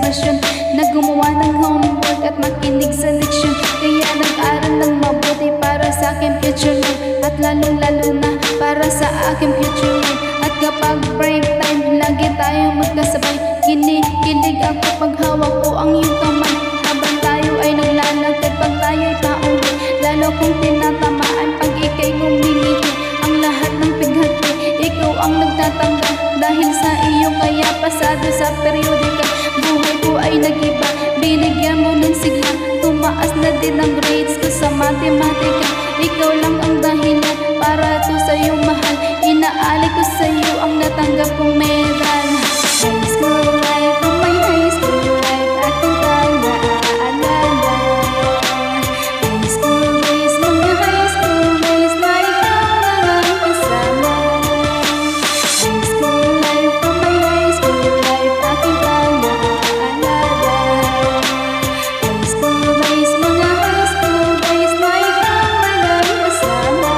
pasyon na gumawa ng homework at makinig sa leksyon. Kaya nag-aral ng mabuti para sa aking future life, at lalong-lalo na para sa aking future life. At kapag break time, lagi tayong magkasabay. Kinikilig ako pag hawak ko ang iyong kamay, habang tayo ay naglalakad pag tayo'y pauwi. Lalo kong tinatamaan pag ika'y ngumingiti. Ang lahat ng pighati, ikaw ang nagtatanggal. Dahil sa iyo kaya pasado sa periodika, buhay ko ay nag-iba. Binigyan mo ng sigla, tumaas na din ang grades ko sa matematika. Ikaw lang ang dahilan para to sa iyong mahal. Inaalay ko sa iyo ang natanggap kong medal. High school life, oh my high school life, aking pag-aalala. High school days, mga high school days na ikaw lang ang kasama. High school life, oh my high school life, aking pag-aalala. High school days, mga high school days na ikaw lang ang kasama.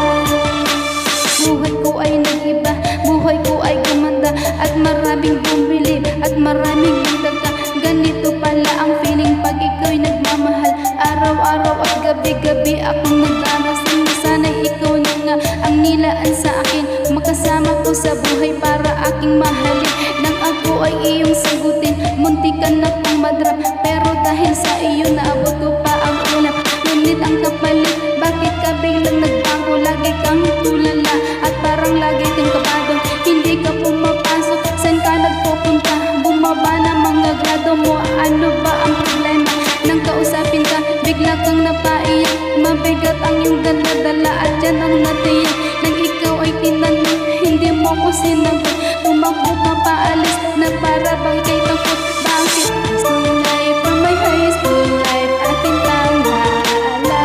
Buhay ko ay nag-iba, buhay ko ay gumanda, at maraming bumili at maraming nagdagda. Ganito pala ang feeling pag ikaw'y nagmamahal. Araw-araw at gabi-gabi akong nagdarasal na sana'y ikaw na nga ang nilaan sa akin. Makasama ko sa buhay para aking mahalin. Nang ako ay iyong sagutin, muntikan na kong madrap, pero dahil sa iyo naabot ko pa ang ulap. Ngunit ang kapalit, bakit ka biglang nagbago? Lagi kang tulala at parang lagi kang kabado. Hindi ka pumapasok, saan ka nagpupunta? Bumaba na mga grado mo, ano ba ang problema? Nang kausapin ka, bigla kang napaiyak. Mabigat ang iyong dala-dala at yan ang natiyak. Nang ikaw ay tinanong, hindi mo ko sinagot. Tumakbo ka paalis na para bang kay takot. Bakit? High school life, for my high school life, aking pag-aalala.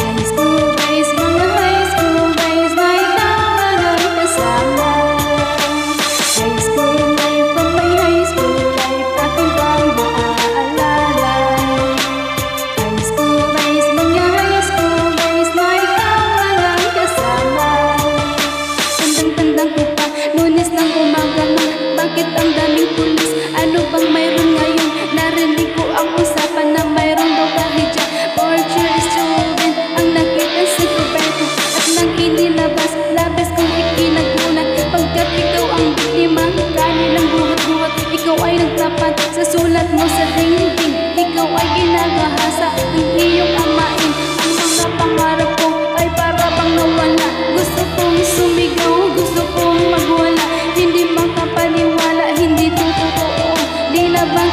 High school days, mga high school days na ikaw lang ang kasama. High school life, for my high school life, aking pag-aalala. High school days, mga high school days na ikaw lang ang kasama. Tandang-tandang ko pa, Lunes ng umaga na, bakit ang daming pulis? Ano bang mayroon ngayon? Narinig ko ang usapan na mayroon daw kahidya. Torture student ang nakita sa kuberto, at nang inilabas, labis kong ikinagulat. Pagkat ikaw ang biktima, kanilang buhat-buhat. Ikaw ay nagtapat sa sulat mo sa dingding. Ikaw ay ginagahasa ng iyong amain. Ang mga pangarap ko ay para bang nawala. Gusto kong sumigaw, gusto kong magwala. Hindi makapaniwala, hindi to totoo. Di na bang